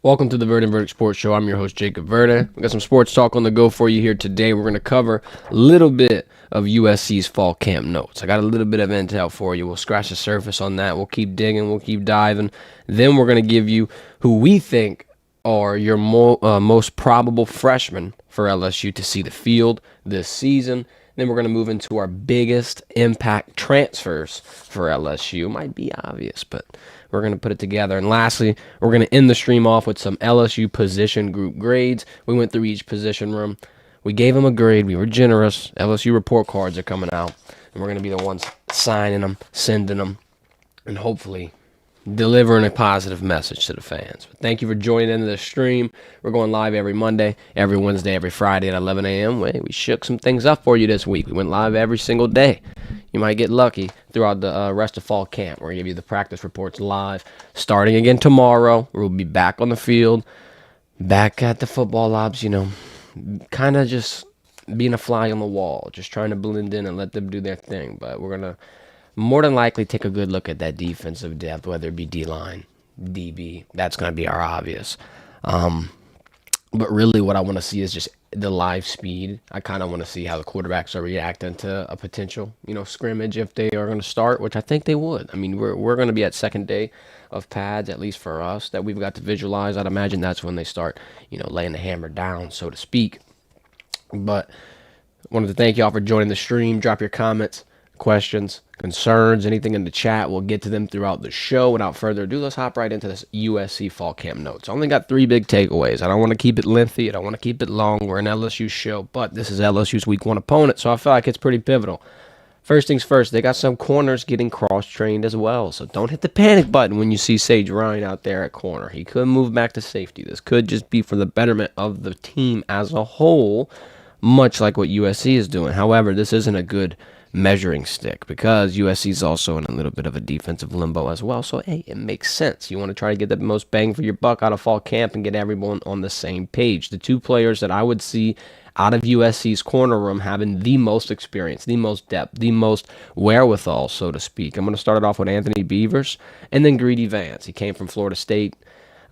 Welcome to the Verdin Verdict Sports Show. I'm your host, Jacob Verdin. We got some sports talk on the go for you here today. We're going to cover a little bit of USC's fall camp notes. I got a little bit of intel for you. We'll scratch the surface on that. We'll keep digging. We'll keep diving. Then we're going to give you who we think are your most probable freshmen for LSU to see the field this season. Then we're going to move into our biggest impact transfers for LSU. Might be obvious, but we're going to put it together. And lastly, we're going to end the stream off with some LSU position group grades. We went through each position room. We gave them a grade. We were generous. LSU report cards are coming out, and we're going to be the ones signing them, sending them, and hopefully delivering a positive message to the fans. But thank you for joining into the stream. We're going live every Monday, every Wednesday, every Friday at 11 a.m. We shook some things up for you this week. We went live every single day. You might get lucky throughout the rest of fall camp. We're going to give you the practice reports live. Starting again tomorrow, we'll be back on the field, back at the football ops, kind of just being a fly on the wall, just trying to blend in and let them do their thing. But we're going to more than likely take a good look at that defensive depth, whether it be D-line, DB. That's going to be our obvious. But really what I want to see is just the live speed. I kind of want to see how the quarterbacks are reacting to a potential, scrimmage if they are going to start, which I think they would. I mean, we're going to be at second day of pads, at least for us, that we've got to visualize. I'd imagine that's when they start, laying the hammer down, so to speak. But I wanted to thank y'all for joining the stream. Drop your comments, questions, concerns, anything in the chat. We'll get to them throughout the show. Without further ado, let's hop right into this USC fall camp notes. I only got 3 big takeaways. I don't want to keep it lengthy. I don't want to keep it long. We're an LSU show, but this is LSU's week 1 opponent, so I feel like it's pretty pivotal. First things first, they got some corners getting cross-trained as well, so don't hit the panic button when you see Sage Ryan out there at corner. He could move back to safety. This could just be for the betterment of the team as a whole, much like what USC is doing. However, this isn't a good measuring stick because USC is also in a little bit of a defensive limbo as well. So, hey, it makes sense. You want to try to get the most bang for your buck out of fall camp and get everyone on the same page. The 2 players that I would see out of USC's corner room having the most experience, the most depth, the most wherewithal, so to speak. I'm going to start it off with Anthony Beavers and then Greedy Vance. He came from Florida State.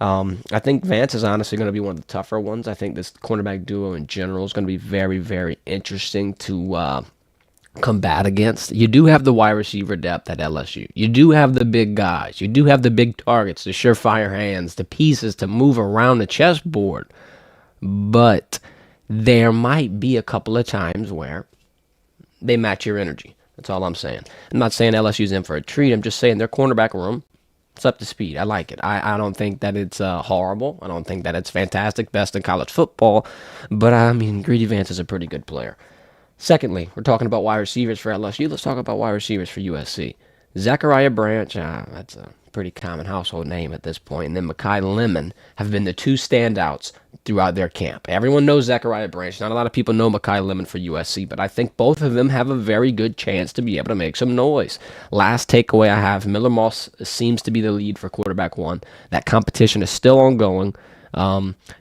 I think Vance is honestly going to be one of the tougher ones. I think this cornerback duo in general is going to be very, very interesting to combat against. You do have the wide receiver depth at LSU. You do have the big guys. You do have the big targets, the surefire hands, the pieces to move around the chessboard. But there might be a couple of times where they match your energy. That's all I'm saying. I'm not saying LSU's in for a treat. I'm just saying their cornerback room, it's up to speed. I like it. I don't think that it's horrible. I don't think that it's fantastic, best in college football. But, Greedy Vance is a pretty good player. Secondly, we're talking about wide receivers for LSU. Let's talk about wide receivers for USC. Zachariah Branch, that's a pretty common household name at this point. And then Mekhi Lemon have been the 2 standouts throughout their camp. Everyone knows Zachariah Branch. Not a lot of people know Mekhi Lemon for USC, but I think both of them have a very good chance to be able to make some noise. Last takeaway I have, Miller Moss seems to be the lead for quarterback 1. That competition is still ongoing.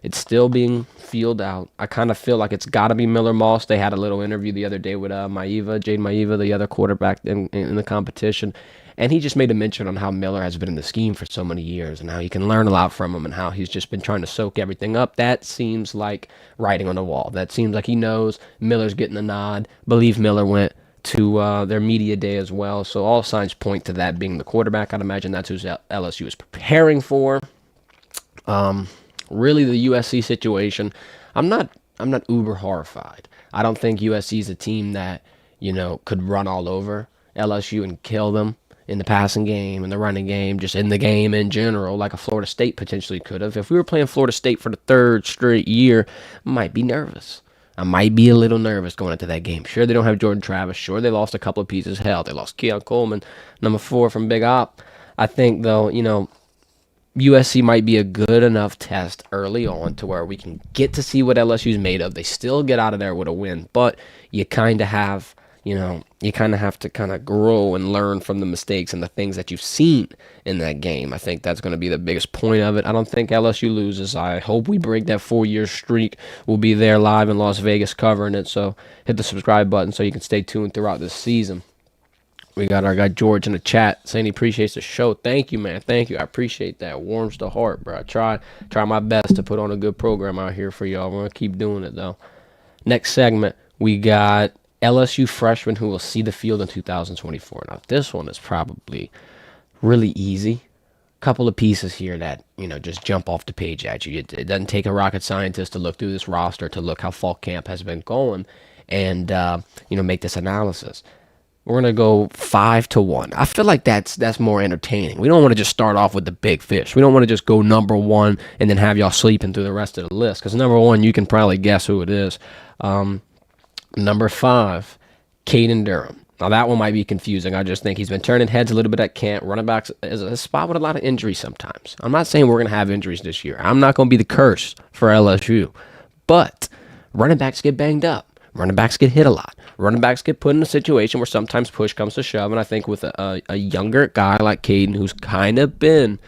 It's still being fielded out. I kind of feel like it's got to be Miller Moss. They had a little interview the other day with Jade Maiva, the other quarterback in the competition, and he just made a mention on how Miller has been in the scheme for so many years and how he can learn a lot from him and how he's just been trying to soak everything up. That seems like writing on the wall. That seems like he knows Miller's getting the nod. Believe Miller went to their media day as well, so all signs point to that being the quarterback. I'd imagine that's who LSU is preparing for. Really, the USC situation, I'm not uber horrified. I don't think USC is a team that, could run all over LSU and kill them in the passing game, in the running game, just in the game in general, like a Florida State potentially could have. If we were playing Florida State for the 3rd straight year, I might be nervous. I might be a little nervous going into that game. Sure, they don't have Jordan Travis. Sure, they lost a couple of pieces. Hell, they lost Keon Coleman, number 4 from Big Op. I think, though, USC might be a good enough test early on to where we can get to see what LSU's made of. They still get out of there with a win, but you kind of have, to kind of grow and learn from the mistakes and the things that you've seen in that game. I think that's going to be the biggest point of it. I don't think LSU loses. I hope we break that 4-year streak. We'll be there live in Las Vegas covering it, so hit the subscribe button so you can stay tuned throughout this season. We got our guy George in the chat saying he appreciates the show. Thank you, man. Thank you. I appreciate that. Warms the heart, bro. I try my best to put on a good program out here for y'all. We're gonna keep doing it though. Next segment, we got LSU freshmen who will see the field in 2024. Now, this one is probably really easy. Couple of pieces here that, just jump off the page at you. It doesn't take a rocket scientist to look through this roster to look how fall camp has been going and, make this analysis. We're going to go 5-1. I feel like that's more entertaining. We don't want to just start off with the big fish. We don't want to just go number one and then have y'all sleeping through the rest of the list, because number one, you can probably guess who it is. Number 5, Caden Durham. Now, that one might be confusing. I just think he's been turning heads a little bit at camp. Running backs is a spot with a lot of injuries sometimes. I'm not saying we're going to have injuries this year. I'm not going to be the curse for LSU. But running backs get banged up. Running backs get hit a lot. Running backs get put in a situation where sometimes push comes to shove. And I think with a younger guy like Caden, who's kind of been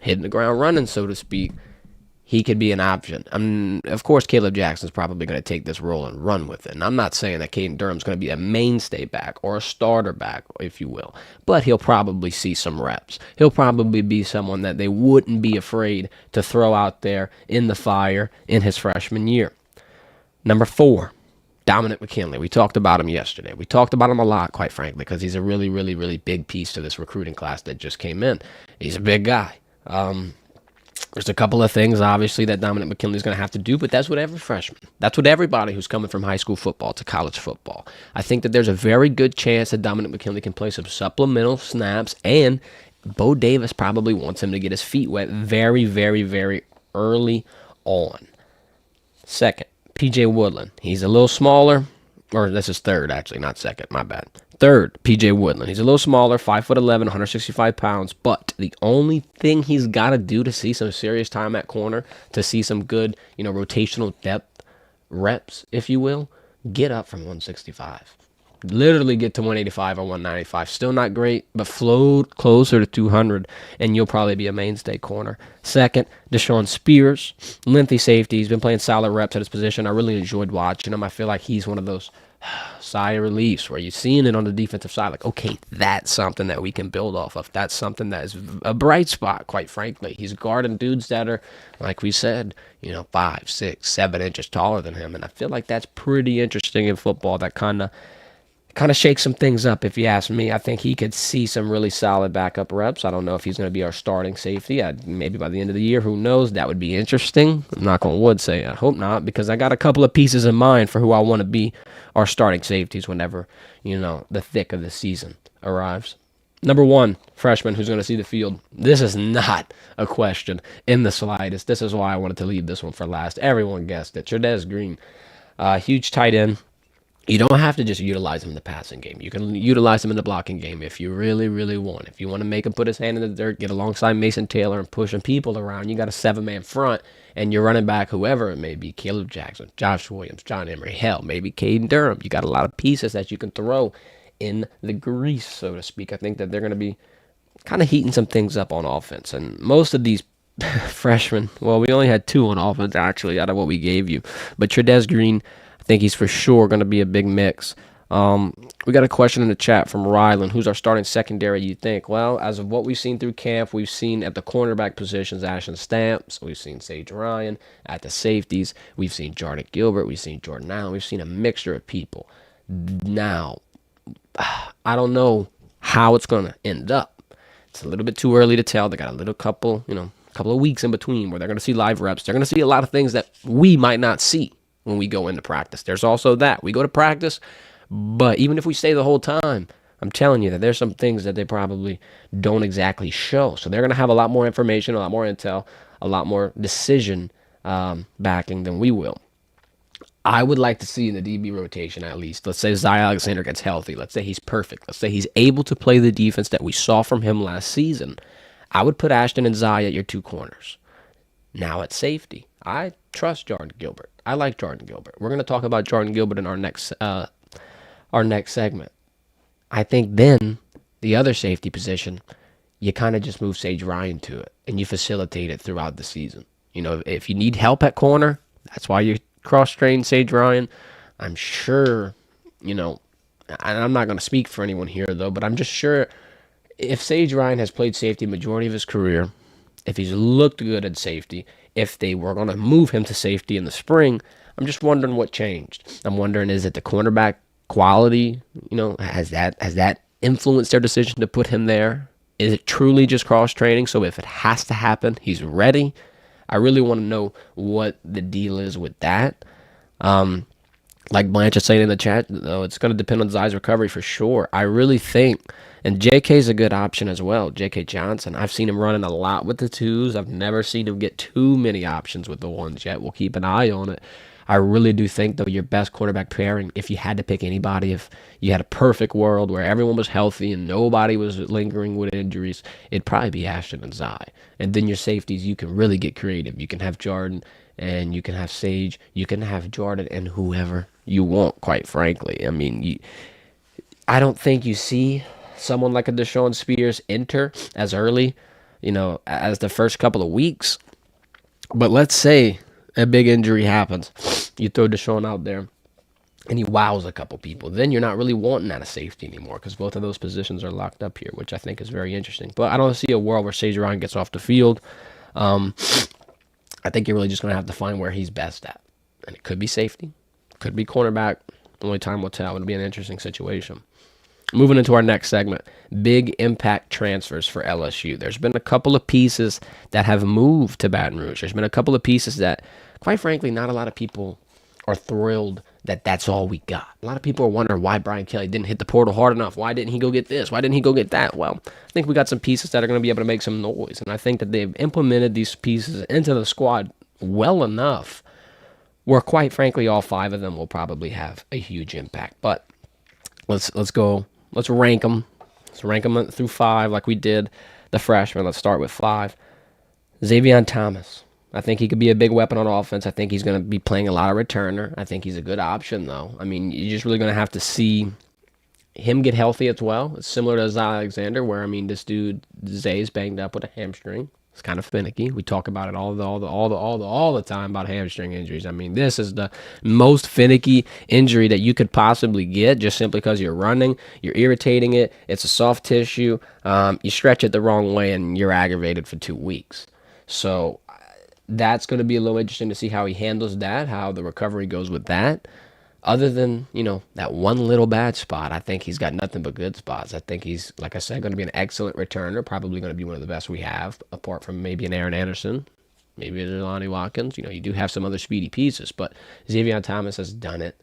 hitting the ground running, so to speak, he could be an option. Of course, Caleb Jackson's probably going to take this role and run with it. And I'm not saying that Caden Durham's going to be a mainstay back or a starter back, if you will. But he'll probably see some reps. He'll probably be someone that they wouldn't be afraid to throw out there in the fire in his freshman year. Number 4, Dominic McKinley. We talked about him yesterday. We talked about him a lot, quite frankly, because he's a really, really, really big piece to this recruiting class that just came in. He's a big guy. There's a couple of things, obviously, that Dominic McKinley is going to have to do, but that's what every freshman, that's what everybody who's coming from high school football to college football. I think that there's a very good chance that Dominic McKinley can play some supplemental snaps, and Bo Davis probably wants him to get his feet wet very, very, very early on. Second, PJ Woodland. He's a little smaller, or this is third, actually, not second, my bad. Third, PJ Woodland. He's a little smaller, 5'11", 165 pounds, but the only thing he's got to do to see some serious time at corner, to see some good, rotational depth reps, if you will, get up from 165. Literally get to 185 or 195. Still not great, but float closer to 200, and you'll probably be a mainstay corner. Second, Deshaun Spears, lengthy safety. He's been playing solid reps at his position. I really enjoyed watching him. I feel like he's one of those sigh of relief where you're seeing it on the defensive side, like, okay, that's something that we can build off of. That's something that is a bright spot, quite frankly. He's guarding dudes that are, like we said, 5, 6, 7 inches taller than him, and I feel like that's pretty interesting in football. That kind of shakes some things up, if you ask me. I think he could see some really solid backup reps. I don't know if he's going to be our starting safety. Maybe by the end of the year, who knows? That would be interesting. I'm not going to would say I hope not, because I got a couple of pieces in mind for who I want to be our starting safeties whenever, the thick of the season arrives. Number 1, freshman who's going to see the field. This is not a question in the slightest. This is why I wanted to leave this one for last. Everyone guessed it. Trudez Green, huge tight end. You don't have to just utilize him in the passing game. You can utilize him in the blocking game if you really, really want. If you want to make him put his hand in the dirt, get alongside Mason Taylor and pushing people around, you got a 7-man front, and you're running back, whoever it may be, Caleb Jackson, Josh Williams, John Emery, hell, maybe Caden Durham. You got a lot of pieces that you can throw in the grease, so to speak. I think that they're going to be kind of heating some things up on offense. And most of these freshmen, well, we only had 2 on offense, actually, out of what we gave you. But Trudez Green, I think he's for sure going to be a big mix. We got a question in the chat from Rylan. Who's our starting secondary, you think? Well, as of what we've seen through camp, we've seen at the cornerback positions Ashton Stamps. We've seen Sage Ryan. At the safeties, we've seen Jordan Gilbert. We've seen Jordan Allen. We've seen a mixture of people. Now, I don't know how it's going to end up. It's a little bit too early to tell. They got a little couple of weeks in between where they're going to see live reps. They're going to see a lot of things that we might not see when we go into practice. There's also that. We go to practice, but even if we stay the whole time, I'm telling you that there's some things that they probably don't exactly show. So they're going to have a lot more information, a lot more intel, a lot more decision backing than we will. I would like to see in the DB rotation at least. Let's say Zy Alexander gets healthy. Let's say he's perfect. Let's say he's able to play the defense that we saw from him last season. I would put Ashton and Zy at your 2 corners. Now at safety, I trust Jordan Gilbert. I like Jordan Gilbert. We're going to talk about Jordan Gilbert in our next segment. I think then the other safety position, you kind of just move Sage Ryan to it, and you facilitate it throughout the season. If you need help at corner, that's why you cross-train Sage Ryan. I'm sure, and I'm not going to speak for anyone here, though, but I'm just sure if Sage Ryan has played safety majority of his career, if he's looked good at safety, if they were going to move him to safety in the spring, I'm just wondering what changed. I'm wondering, is it the cornerback quality? Has that influenced their decision to put him there? Is it truly just cross training? So if it has to happen, he's ready. I really want to know what the deal is with that. Like Blanche is saying in the chat, though, it's going to depend on Zai's recovery for sure. I really think, and JK's a good option as well. JK Johnson, I've seen him running a lot with the twos. I've never seen him get too many options with the ones yet. We'll keep an eye on it. I really do think, though, your best quarterback pairing, if you had to pick anybody, if you had a perfect world where everyone was healthy and nobody was lingering with injuries, it'd probably be Ashton and Zai. And then your safeties, you can really get creative. You can have Jordan and you can have Sage. You can have Jordan and whoever you want, quite frankly. I mean, I don't think you see someone like a Deshaun Spears enter as early, as the first couple of weeks. But let's say a big injury happens. You throw Deshaun out there and he wows a couple people. Then you're not really wanting that of safety anymore because both of those positions are locked up here, which I think is very interesting. But I don't see a world where Sage Ryan gets off the field. I think you're really just going to have to find where he's best at. And it could be safety. Could be cornerback. Only time will tell. It'll be an interesting situation. Moving into our next segment, big impact transfers for LSU. There's been a couple of pieces that have moved to Baton Rouge. There's been a couple of pieces that, quite frankly, not a lot of people are thrilled that that's all we got. A lot of people are wondering why Brian Kelly didn't hit the portal hard enough. Why didn't he go get this? Why didn't he go get that? Well, I think we got some pieces that are going to be able to make some noise. And I think that they've implemented these pieces into the squad well enough where, quite frankly, all five of them will probably have a huge impact. But let's go. Let's rank them. Let's rank them through five like we did the freshmen. Let's start with five. Xavier Thomas. I think he could be a big weapon on offense. I think he's going to be playing a lot of returner. I think he's a good option, though. I mean, you're just really going to have to see him get healthy as well. It's similar to Zay Alexander, where, I mean, this dude, Zay's banged up with a hamstring. It's kind of finicky. We talk about it all the time about hamstring injuries. I mean, this is the most finicky injury that you could possibly get just simply because you're running, you're irritating it. It's a soft tissue. You stretch it the wrong way, and you're aggravated for 2 weeks. So that's going to be a little interesting to see how he handles that, how the recovery goes with that. Other than, that one little bad spot, I think he's got nothing but good spots. I think he's, like I said, going to be an excellent returner, probably going to be one of the best we have, apart from maybe an Aaron Anderson, maybe a Jelani Watkins. You do have some other speedy pieces, but Xavier Thomas has done it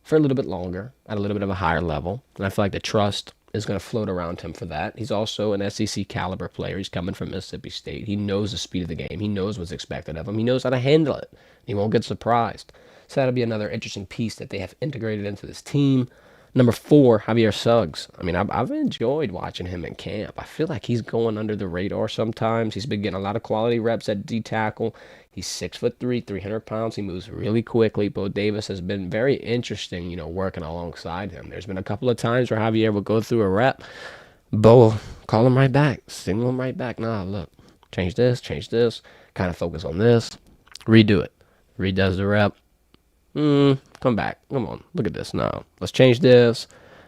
for a little bit longer, at a little bit of a higher level, and I feel like the trust is going to float around him for that. He's also an SEC caliber player. He's coming from Mississippi State. He knows the speed of the game. He knows what's expected of him. He knows how to handle it. He won't get surprised. So that'll be another interesting piece that they have integrated into this team. Number 4, Javier Suggs. I mean, I've enjoyed watching him in camp. I feel like he's going under the radar sometimes. He's been getting a lot of quality reps at D-tackle. He's 6'3", 300 pounds. He moves really quickly. Bo Davis has been very interesting, working alongside him. There's been a couple of times where Javier will go through a rep. Bo will call him right back, signal him right back. Nah, look, change this, kind of focus on this, redo it. Redoes the rep. Come back. Come on. Look at this. No. Let's change this.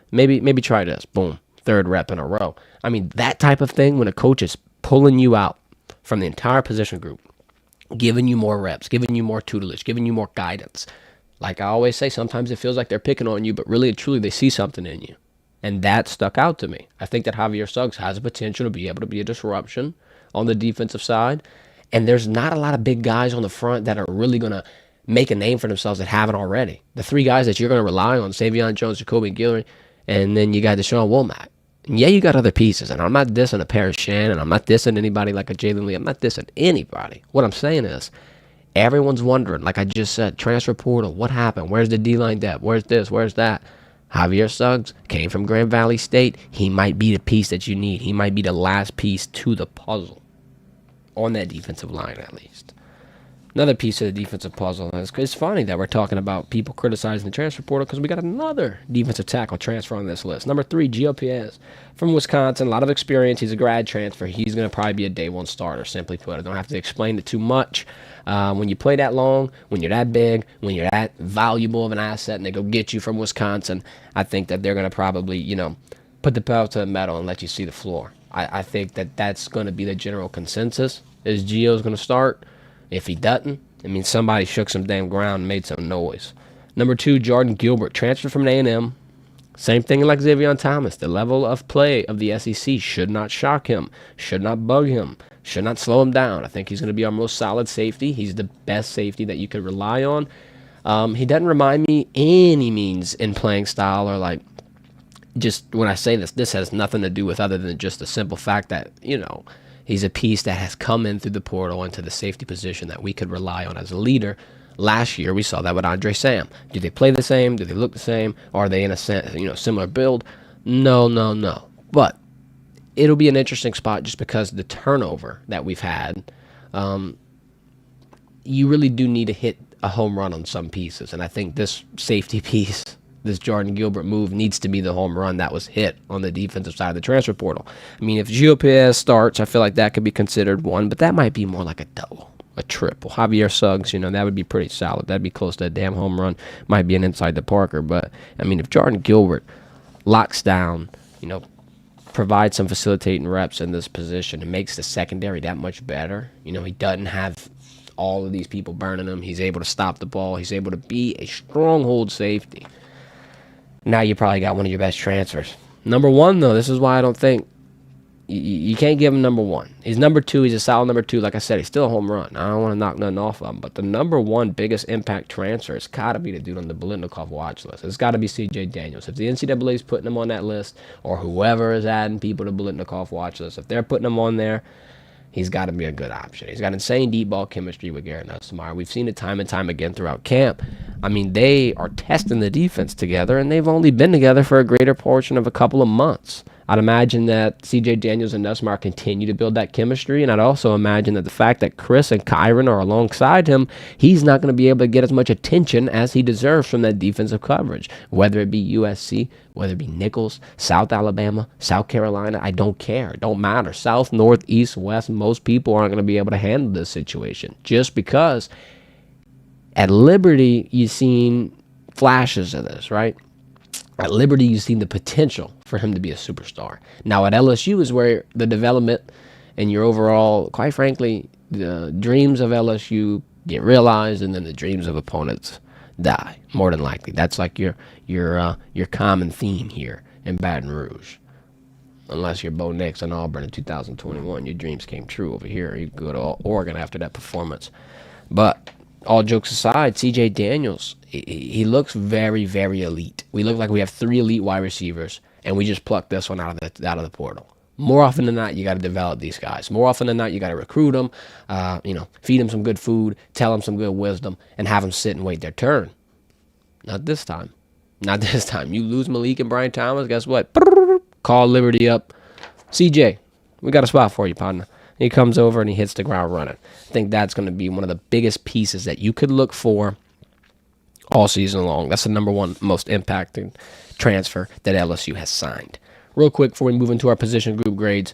Maybe try this. Boom. 3rd rep in a row. I mean, that type of thing when a coach is pulling you out from the entire position group, giving you more reps, giving you more tutelage, giving you more guidance. Like I always say, sometimes it feels like they're picking on you, but really and truly they see something in you. And that stuck out to me. I think that Javier Suggs has the potential to be able to be a disruption on the defensive side. And there's not a lot of big guys on the front that are really going to make a name for themselves that haven't already. The 3 guys that you're going to rely on, Savion Jones, Jacoby Guillory, and then you got Deshaun Womack. And yeah, you got other pieces, and I'm not dissing a Paris Shannon. I'm not dissing anybody like a Jalen Lee. I'm not dissing anybody. What I'm saying is, everyone's wondering, like I just said, transfer portal, what happened? Where's the D-line depth? Where's this? Where's that? Javier Suggs came from Grand Valley State. He might be the piece that you need. He might be the last piece to the puzzle on that defensive line, at least. Another piece of the defensive puzzle. It's funny that we're talking about people criticizing the transfer portal because we got another defensive tackle transfer on this list. Number 3, Gio Piez from Wisconsin. A lot of experience. He's a grad transfer. He's going to probably be a day one starter, simply put. I don't have to explain it too much. When you play that long, when you're that big, when you're that valuable of an asset, and they go get you from Wisconsin, I think that they're going to probably, put the pedal to the metal and let you see the floor. I think that that's going to be the general consensus, is Gio's going to start. If he doesn't, it means somebody shook some damn ground and made some noise. Number 2, Jordan Gilbert, transferred from A&M. Same thing like Xavier Thomas. The level of play of the SEC should not shock him, should not bug him, should not slow him down. I think he's going to be our most solid safety. He's the best safety that you could rely on. He doesn't remind me any means in playing style or just when I say this has nothing to do with other than just the simple fact that, he's a piece that has come in through the portal into the safety position that we could rely on as a leader. Last year, we saw that with Andre Sam. Do they play the same? Do they look the same? Are they in a similar build? No. But it'll be an interesting spot just because the turnover that we've had, you really do need to hit a home run on some pieces. And I think this safety piece, this Jordan Gilbert move, needs to be the home run that was hit on the defensive side of the transfer portal. I mean, if Gio Piez starts, I feel like that could be considered one, but that might be more like a double, a triple. Javier Suggs, that would be pretty solid. That'd be close to a damn home run. Might be an inside the Parker, but, I mean, if Jordan Gilbert locks down, provides some facilitating reps in this position and makes the secondary that much better, he doesn't have all of these people burning him. He's able to stop the ball. He's able to be a stronghold safety. Now you probably got one of your best transfers. Number 1, though, this is why I don't think you can't give him number 1. He's number 2. He's a solid number 2. Like I said, he's still a home run. I don't want to knock nothing off of him. But the number 1 biggest impact transfer has got to be the dude on the Biletnikoff watch list. It's got to be C.J. Daniels. If the NCAA is putting him on that list, or whoever is adding people to Biletnikoff watch list, if they're putting him on there, he's got to be a good option. He's got insane deep ball chemistry with Garrett Nussmeier. We've seen it time and time again throughout camp. I mean, they are testing the defense together, and they've only been together for a greater portion of a couple of months. I'd imagine that C.J. Daniels and Nussmeier continue to build that chemistry, and I'd also imagine that the fact that Chris and Kyron are alongside him, he's not going to be able to get as much attention as he deserves from that defensive coverage, whether it be USC, whether it be Nichols, South Alabama, South Carolina. I don't care. It don't matter. South, North, East, West, most people aren't going to be able to handle this situation just because at Liberty, you've seen flashes of this, right? At Liberty, you've seen the potential for him to be a superstar. Now, at LSU is where the development and your overall, quite frankly, the dreams of LSU get realized, and then the dreams of opponents die, more than likely. That's like your common theme here in Baton Rouge. Unless you're Bo Nix and Auburn in 2021, your dreams came true over here. You go to Oregon after that performance. But all jokes aside, C.J. Daniels, he looks very, very elite. We look like we have 3 elite wide receivers, and we just plucked this one out of the portal. More often than not, you got to develop these guys. More often than not, you got to recruit them, feed them some good food, tell them some good wisdom, and have them sit and wait their turn. Not this time. Not this time. You lose Malik and Brian Thomas, guess what? Call Liberty up. CJ, we got a spot for you, partner. He comes over and he hits the ground running. I think that's going to be one of the biggest pieces that you could look for all season long. That's the number 1 most impacting transfer that LSU has signed. Real quick before we move into our position group grades,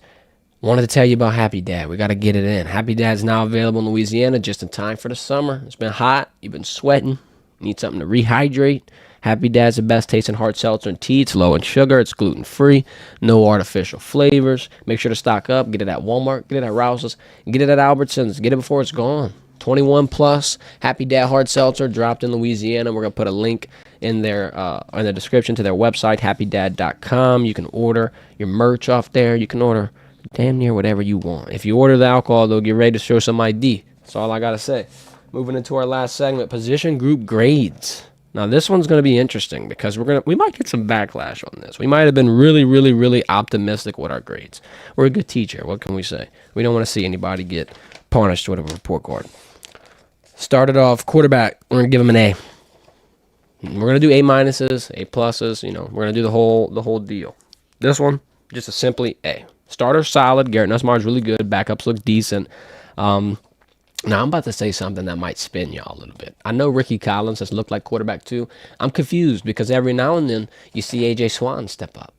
wanted to tell you about Happy Dad. We got to get it in. Happy Dad's now available in Louisiana just in time for the summer. It's been hot. You've been sweating. You need something to rehydrate. Happy Dad's the best tasting hard seltzer and tea. It's low in sugar. It's gluten-free. No artificial flavors. Make sure to stock up. Get it at Walmart. Get it at Rouse's. Get it at Albertsons. Get it before it's gone. 21 plus. Happy Dad hard seltzer dropped in Louisiana. We're going to put a link in the description to their website, happydad.com. You can order your merch off there. You can order damn near whatever you want. If you order the alcohol, they'll get ready to show some ID. That's all I got to say. Moving into our last segment, position group grades. Now, this one's going to be interesting because we might get some backlash on this. We might have been really, really, really optimistic with our grades. We're a good teacher. What can we say? We don't want to see anybody get punished with a report card. Started off quarterback. We're going to give him an A. We're going to do A minuses, A pluses. We're going to do the whole deal. This one, just a simply A. Starter solid. Garrett Nussmeier is really good. Backups look decent. Now, I'm about to say something that might spin y'all a little bit. I know Ricky Collins has looked like quarterback too. I'm confused because every now and then you see A.J. Swan step up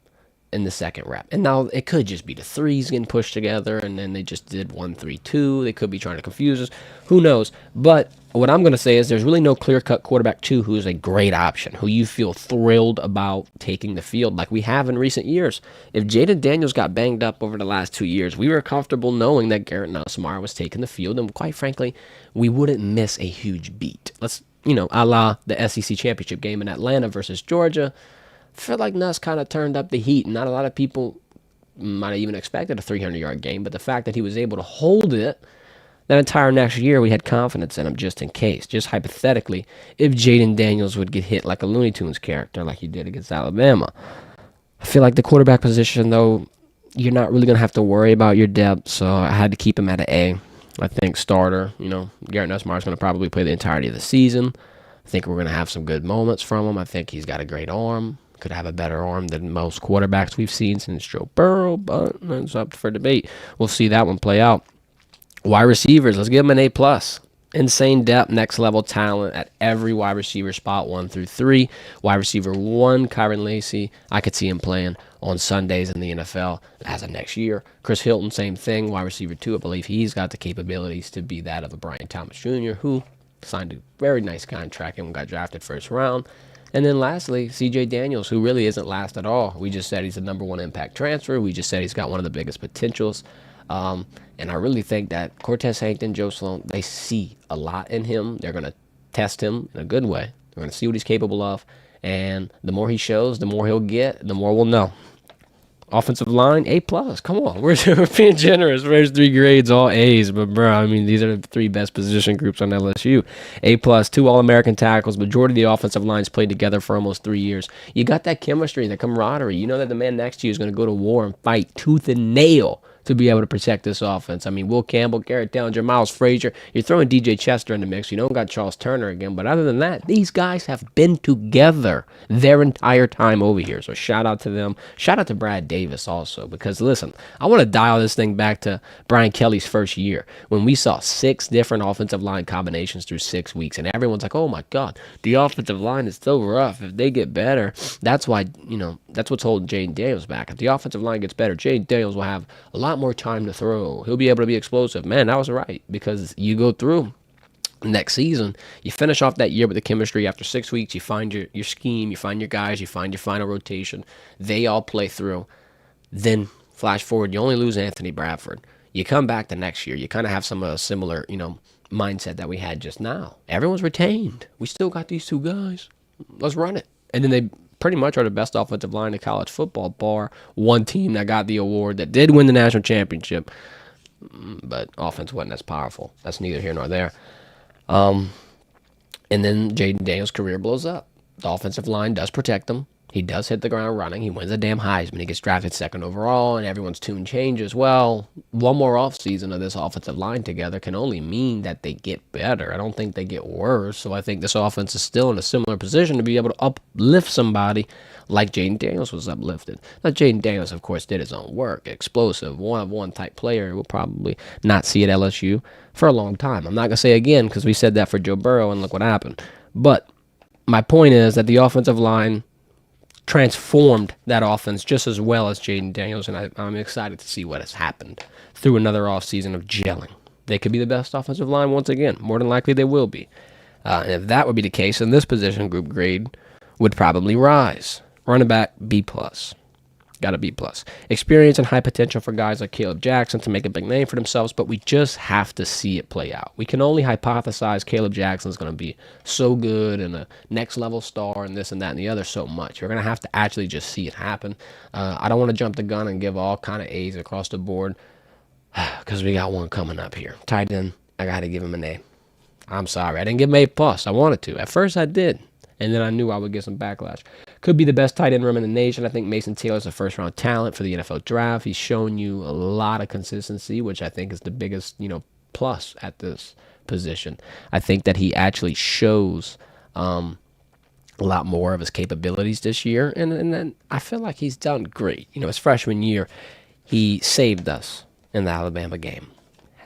in the second rep. And now it could just be the threes getting pushed together and then they just did 1-3-2. They could be trying to confuse us. Who knows? But what I'm going to say is there's really no clear-cut quarterback two who is a great option, who you feel thrilled about taking the field like we have in recent years. If Jaden Daniels got banged up over the last 2 years, we were comfortable knowing that Garrett Nussmeier was taking the field, and quite frankly, we wouldn't miss a huge beat. Let's, a la the SEC championship game in Atlanta versus Georgia. I feel like Nuss kind of turned up the heat. Not a lot of people might have even expected a 300-yard game, but the fact that he was able to hold it that entire next year, we had confidence in him just in case. Just hypothetically, if Jaden Daniels would get hit like a Looney Tunes character like he did against Alabama. I feel like the quarterback position, though, you're not really going to have to worry about your depth, so I had to keep him at an A. I think starter, Garrett Nussmeier is going to probably play the entirety of the season. I think we're going to have some good moments from him. I think he's got a great arm. Could have a better arm than most quarterbacks we've seen since Joe Burrow, but it's up for debate. We'll see that one play out. Wide receivers, let's give them an A+. Insane depth, next level talent at every wide receiver spot, 1 through 3. Wide receiver 1, Kyron Lacy, I could see him playing on Sundays in the NFL as of next year. Chris Hilton, same thing. Wide receiver 2, I believe he's got the capabilities to be that of a Brian Thomas Jr., who signed a very nice contract and got drafted first round. And then lastly, C.J. Daniels, who really isn't last at all. We just said he's the number 1 impact transfer. We just said he's got one of the biggest potentials. And I really think that Cortez Hankton, Joe Sloan, they see a lot in him. They're going to test him in a good way. They're going to see what he's capable of. And the more he shows, the more he'll get, the more we'll know. Offensive line, A+. Come on, we're being generous. First 3 grades, all A's. But, bro, these are the 3 best position groups on LSU. A+, 2 All-American tackles. Majority of the offensive lines played together for almost 3 years. You got that chemistry, that camaraderie. You know that the man next to you is going to go to war and fight tooth and nail to be able to protect this offense. Will Campbell, Garrett Dellinger, Miles Frazier. You're throwing DJ Chester in the mix. You don't got Charles Turner again. But other than that, these guys have been together their entire time over here. So shout out to them. Shout out to Brad Davis also. Because, listen, I want to dial this thing back to Brian Kelly's first year when we saw 6 different offensive line combinations through 6 weeks. And everyone's like, oh, my God, the offensive line is so rough. If they get better, that's why, that's what's holding Jaden Daniels back. If the offensive line gets better, Jaden Daniels will have a lot more time to throw. He'll be able to be explosive. Man, that was right, because you go through next season, you finish off that year with the chemistry. After 6 weeks, you find your scheme, you find your guys, you find your final rotation. They all play through. Then flash forward, you only lose Anthony Bradford. You come back the next year, you kind of have some similar, mindset that we had just now. Everyone's retained. We still got these 2 guys. Let's run it. And then they pretty much are the best offensive line in college football, bar one team that got the award, that did win the national championship, but offense wasn't as powerful. That's neither here nor there. And then Jaden Daniels' career blows up. The offensive line does protect him. He does hit the ground running. He wins a damn Heisman. He gets drafted 2nd overall, and everyone's tune changes. Well, one more offseason of this offensive line together can only mean that they get better. I don't think they get worse. So I think this offense is still in a similar position to be able to uplift somebody like Jaden Daniels was uplifted. Now, Jaden Daniels, of course, did his own work. Explosive, one-of-one type player. We'll probably not see at LSU for a long time. I'm not going to say again because we said that for Joe Burrow, and look what happened. But my point is that the offensive line transformed that offense just as well as Jaden Daniels, and I'm excited to see what has happened through another offseason of gelling. They could be the best offensive line once again. More than likely they will be. And if that would be the case, then this position group grade would probably rise. Running back, B+. Got a B+. Experience and high potential for guys like Caleb Jackson to make a big name for themselves, but we just have to see it play out. We can only hypothesize Caleb Jackson is going to be so good and a next-level star and this and that and the other so much. You're going to have to actually just see it happen. I don't want to jump the gun and give all kind of A's across the board because we got one coming up here. Tight end, I got to give him an A. I'm sorry. I didn't give him A+. I wanted to. At first, I did. And then I knew I would get some backlash. Could be the best tight end room in the nation. I think Mason Taylor's a first-round talent for the NFL draft. He's shown you a lot of consistency, which I think is the biggest, plus at this position. I think that he actually shows a lot more of his capabilities this year. And then I feel like he's done great. His freshman year, he saved us in the Alabama game.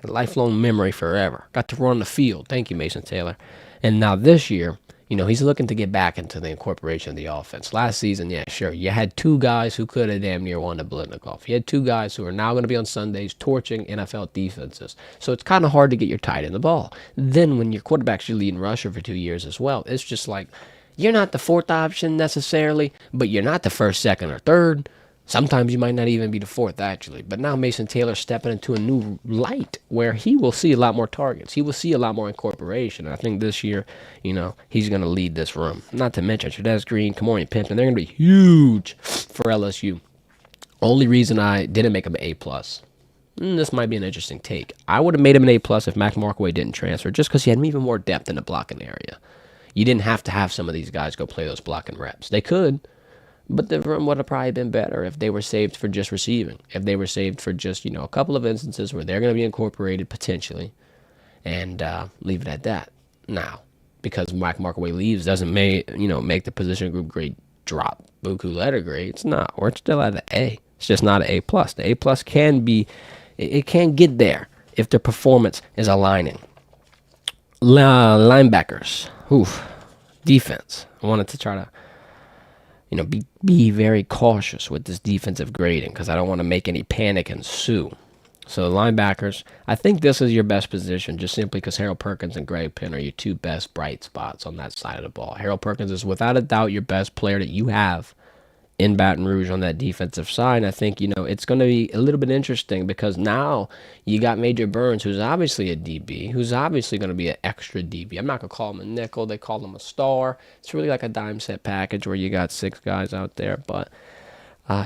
lifelong memory forever. Got to run the field. Thank you, Mason Taylor. And now this year, he's looking to get back into the incorporation of the offense. Last season, yeah, sure, you had two guys who could have damn near won the Blitnikoff. You had two guys who are now going to be on Sundays torching NFL defenses. So it's kind of hard to get your tight end the ball. Then when your quarterback's your leading rusher for 2 years as well, it's just like, you're not the fourth option necessarily, but you're not the first, second, or third. Sometimes you might not even be the fourth, actually. But now Mason Taylor's stepping into a new light where he will see a lot more targets. He will see a lot more incorporation. I think this year, he's going to lead this room. Not to mention Trudez Green, Kamorian Pimpton. They're going to be huge for LSU. Only reason I didn't make him an A+. This might be an interesting take. I would have made him an A+ if Mac Markaway didn't transfer, just because he had even more depth in the blocking area. You didn't have to have some of these guys go play those blocking reps. They could, but the room would have probably been better if they were saved for just receiving. If they were saved for just, a couple of instances where they're going to be incorporated potentially, and leave it at that. Now, because Mac Markaway leaves doesn't make the position group grade drop buku letter grades. No, we're still at an A. It's just not an A+. The A+ can be, it can get there if the performance is aligning. Linebackers. Oof. Defense. I wanted to try to, be very cautious with this defensive grading because I don't want to make any panic ensue. So linebackers, I think this is your best position just simply because Harold Perkins and Greg Penn are your two best bright spots on that side of the ball. Harold Perkins is without a doubt your best player that you have in Baton Rouge on that defensive side. I think, it's going to be a little bit interesting because now you got Major Burns, who's obviously a DB, who's obviously going to be an extra DB. I'm not going to call him a nickel. They call him a star. It's really like a dime set package where you got 6 guys out there. But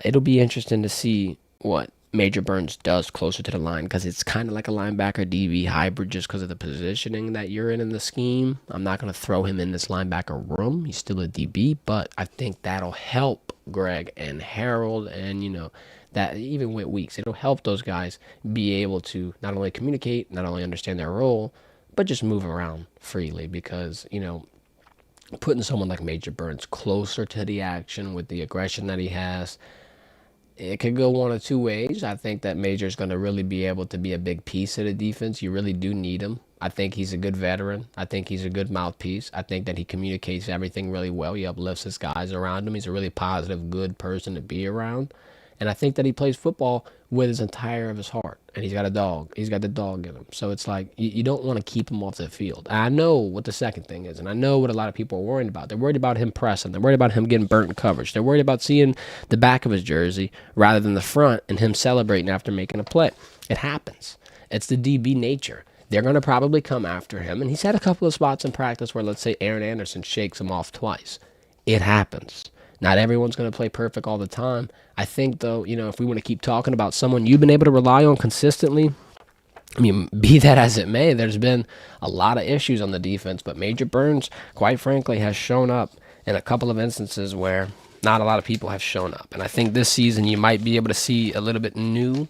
it'll be interesting to see what Major Burns does closer to the line because it's kind of like a linebacker DB hybrid just because of the positioning that you're in the scheme. I'm not going to throw him in this linebacker room. He's still a DB, but I think that'll help Greg and Harold and, that even with Weeks, it'll help those guys be able to not only communicate, not only understand their role, but just move around freely because, putting someone like Major Burns closer to the action with the aggression that he has, it could go one of two ways. I think that Major is going to really be able to be a big piece of the defense. You really do need him. I think he's a good veteran. I think he's a good mouthpiece. I think that he communicates everything really well. He uplifts his guys around him. He's a really positive, good person to be around. And I think that he plays football with his entire of his heart. And he's got a dog. He's got the dog in him. So it's like you don't want to keep him off the field. And I know what the second thing is. And I know what a lot of people are worried about. They're worried about him pressing. They're worried about him getting burnt in coverage. They're worried about seeing the back of his jersey rather than the front and him celebrating after making a play. It happens. It's the DB nature. They're going to probably come after him. And he's had a couple of spots in practice where, let's say, Aaron Anderson shakes him off twice. It happens. Not everyone's going to play perfect all the time. I think, though, if we want to keep talking about someone you've been able to rely on consistently, be that as it may, there's been a lot of issues on the defense. But Major Burns, quite frankly, has shown up in a couple of instances where not a lot of people have shown up. And I think this season you might be able to see a little bit new,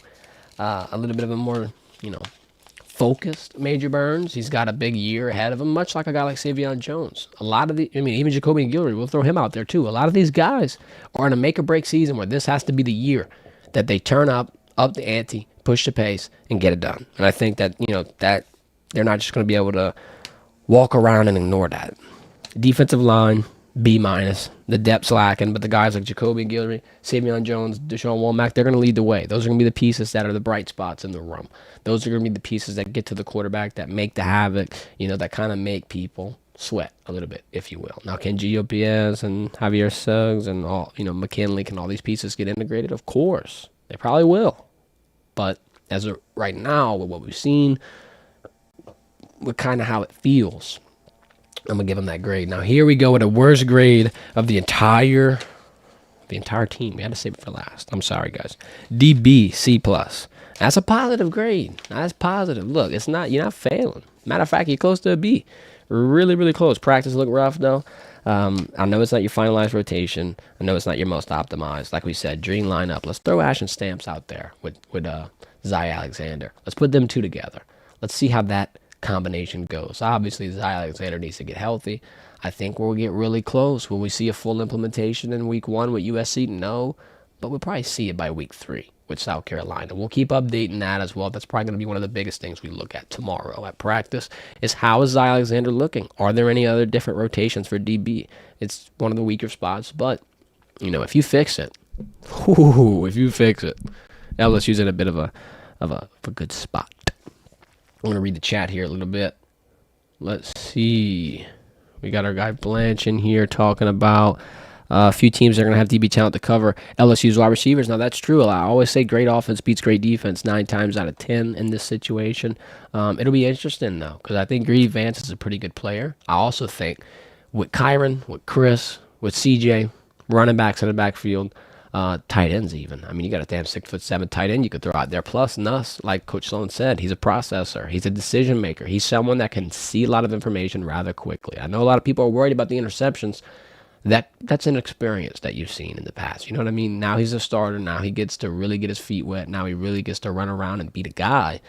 a little bit of a more, focused Major Burns. He's got a big year ahead of him, much like a guy like Savion Jones. A lot of even Jacoby Guillory, we'll throw him out there too. A lot of these guys are in a make or break season where this has to be the year that they turn up the ante, push the pace, and get it done. And I think that, that they're not just going to be able to walk around and ignore that. Defensive line, B-. The depth's lacking, but the guys like Jacoby Guillory, Savion Jones, Deshaun Womack, they're going to lead the way. Those are going to be the pieces that are the bright spots in the room. Those are going to be the pieces that get to the quarterback, that make the havoc, that kind of make people sweat a little bit, if you will. Now, can Gio Piez and Javier Suggs and all, McKinley, can all these pieces get integrated? Of course. They probably will. But as of right now, with what we've seen, with kind of how it feels, I'm going to give him that grade. Now, here we go with the worst grade of the entire team. We had to save it for last. I'm sorry, guys. DB, C+. That's a positive grade. That's positive. Look, you're not failing. Matter of fact, you're close to a B. Really, really close. Practice look rough, though. I know it's not your finalized rotation. I know it's not your most optimized. Like we said, dream lineup. Let's throw Ash and Stamps out there with Zy Alexander. Let's put them two together. Let's see how that combination goes. Obviously, Zy Alexander needs to get healthy. I think we'll get really close. Will we see a full implementation in week 1 with USC? No, but we'll probably see it by week 3. with South Carolina. We'll keep updating that as well. That's probably going to be one of the biggest things we look at tomorrow at practice is how is Alexander looking? Are there any other different rotations for DB? It's one of the weaker spots, but, if you fix it, LSU's in a bit of a good spot. I'm going to read the chat here a little bit. Let's see. We got our guy Blanche in here talking about a few teams that are going to have DB talent to cover LSU's wide receivers. Now, that's true. I always say great offense beats great defense 9 times out of 10 in this situation. It'll be interesting, though, because I think Greedy Vance is a pretty good player. I also think with Kyron, with Chris, with CJ, running backs in the backfield, tight ends even. I mean, you got a damn 6'7" tight end you could throw out there. Plus, Nuss, like Coach Sloan said, he's a processor. He's a decision maker. He's someone that can see a lot of information rather quickly. I know a lot of people are worried about the interceptions. That's an experience that you've seen in the past. You know what I mean? Now he's a starter. Now he gets to really get his feet wet. Now he really gets to run around and beat a guy.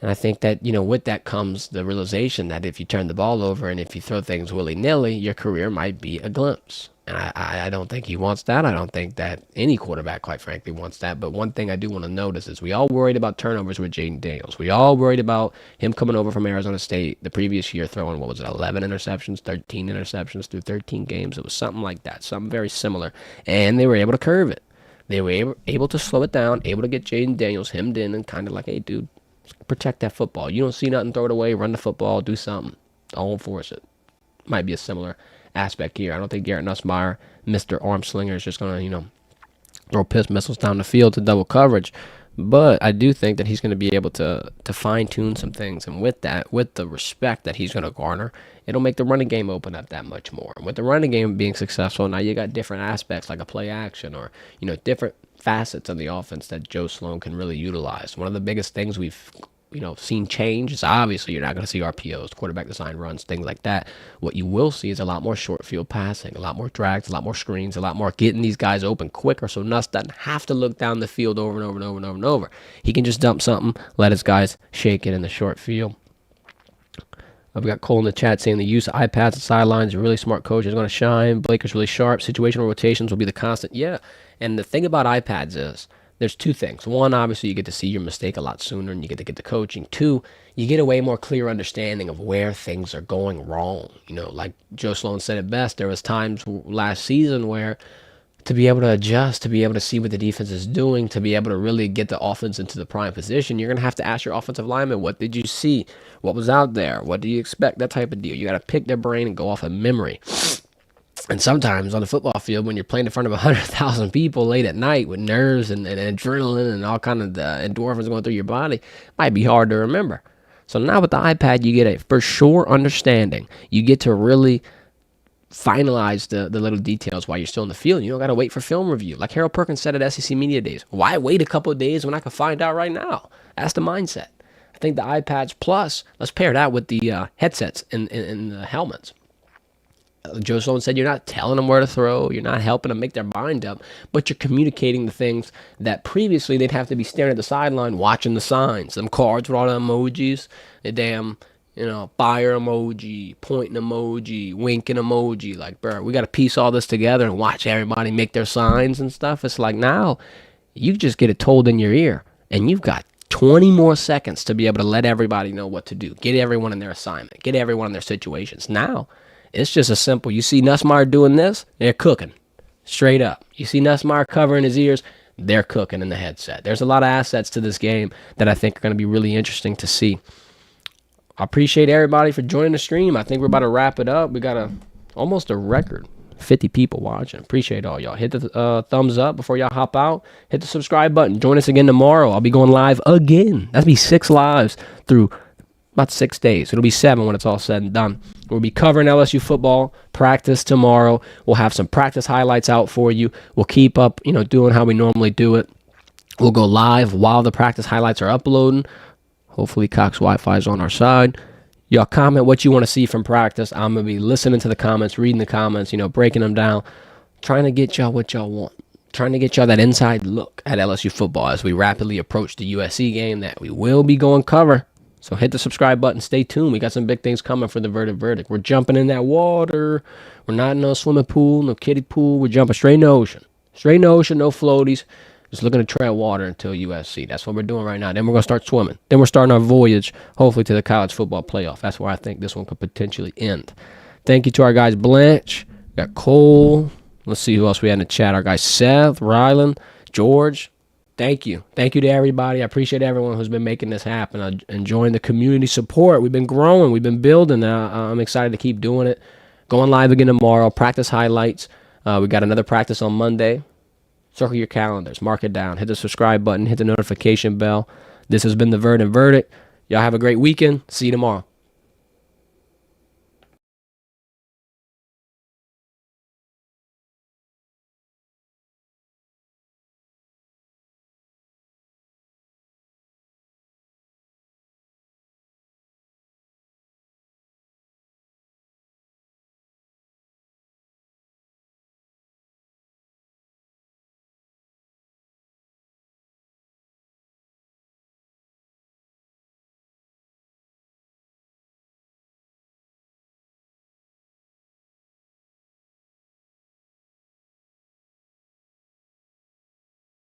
And I think that, with that comes the realization that if you turn the ball over and if you throw things willy-nilly, your career might be a glimpse. And I don't think he wants that. I don't think that any quarterback, quite frankly, wants that. But one thing I do want to notice is we all worried about turnovers with Jaden Daniels. We all worried about him coming over from Arizona State the previous year throwing, 11 interceptions, 13 interceptions through 13 games. It was something like that, something very similar. And they were able to curve it. They were able to slow it down, able to get Jaden Daniels hemmed in and kind of like, hey, dude, protect that football. You don't see nothing, throw it away, run the football, do something. Don't force it. Might be a similar aspect here. I don't think Garrett Nussmeier, Mr. Arm Slinger, is just going to, throw piss missiles down the field to double coverage. But I do think that he's going to be able to fine-tune some things. And with that, with the respect that he's going to garner, it'll make the running game open up that much more. And with the running game being successful, now you got different aspects like a play action or, different facets of the offense that Joe Sloan can really utilize. One of the biggest things we've seen change is obviously you're not going to see RPOs, quarterback design runs, things like that. What you will see is a lot more short field passing, a lot more drags, a lot more screens, a lot more getting these guys open quicker so Nuss doesn't have to look down the field over and over and over and over and over. He can just dump something, let his guys shake it in the short field. I've got Cole in the chat saying the use of iPads and sidelines, a really smart coach is going to shine. Blaker's really sharp. Situational rotations will be the constant. Yeah, and the thing about iPads is there's two things. One, obviously, you get to see your mistake a lot sooner and you get to get the coaching. Two, you get a way more clear understanding of where things are going wrong. Like Joe Sloan said it best, there was times last season where to be able to adjust, to be able to see what the defense is doing, to be able to really get the offense into the prime position, you're going to have to ask your offensive lineman, what did you see? What was out there? What do you expect? That type of deal. You got to pick their brain and go off of memory. And sometimes on the football field, when you're playing in front of 100,000 people late at night with nerves and adrenaline and all kind of endorphins going through your body, it might be hard to remember. So now with the iPad, you get a for sure understanding. You get to really finalize the little details while you're still in the field. You don't got to wait for film review. Like Harold Perkins said at SEC Media Days, why wait a couple of days when I can find out right now? That's the mindset. I think the iPads Plus, let's pair that with the headsets and the helmets. Joe Sloan said you're not telling them where to throw, you're not helping them make their mind up, but you're communicating the things that previously they'd have to be staring at the sideline watching the signs, them cards with all the emojis, the damn, fire emoji, pointing emoji, winking emoji. Like, bro, we got to piece all this together and watch everybody make their signs and stuff. It's like now you just get it told in your ear and you've got 20 more seconds to be able to let everybody know what to do, get everyone in their assignment, get everyone in their situations. Now, it's just a simple, you see Nussmeier doing this, they're cooking. Straight up. You see Nussmeier covering his ears, they're cooking in the headset. There's a lot of assets to this game that I think are going to be really interesting to see. I appreciate everybody for joining the stream. I think we're about to wrap it up. We got almost a record, 50 people watching. Appreciate all y'all. Hit the thumbs up before y'all hop out. Hit the subscribe button. Join us again tomorrow. I'll be going live again. That'll be 6 lives through about 6 days. It'll be 7 when it's all said and done. We'll be covering LSU football practice tomorrow. We'll have some practice highlights out for you. We'll keep up, doing how we normally do it. We'll go live while the practice highlights are uploading. Hopefully Cox Wi-Fi is on our side. Y'all comment what you want to see from practice. I'm going to be listening to the comments, reading the comments, breaking them down, trying to get y'all what y'all want. Trying to get y'all that inside look at LSU football as we rapidly approach the USC game that we will be going cover. So hit the subscribe button. Stay tuned. We got some big things coming for the Verdin Verdict. We're jumping in that water. We're not in no swimming pool, no kiddie pool. We're jumping straight in the ocean. Straight in the ocean, no floaties. Just looking to tread water until USC. That's what we're doing right now. Then we're going to start swimming. Then we're starting our voyage, hopefully, to the college football playoff. That's where I think this one could potentially end. Thank you to our guys Blanche, got Cole. Let's see who else we had in the chat. Our guys Seth, Rylan, George. Thank you. Thank you to everybody. I appreciate everyone who's been making this happen. I'm enjoying the community support. We've been growing. We've been building. I'm excited to keep doing it. Going live again tomorrow. Practice highlights. We got another practice on Monday. Circle your calendars. Mark it down. Hit the subscribe button. Hit the notification bell. This has been the Verdin Verdict. Y'all have a great weekend. See you tomorrow.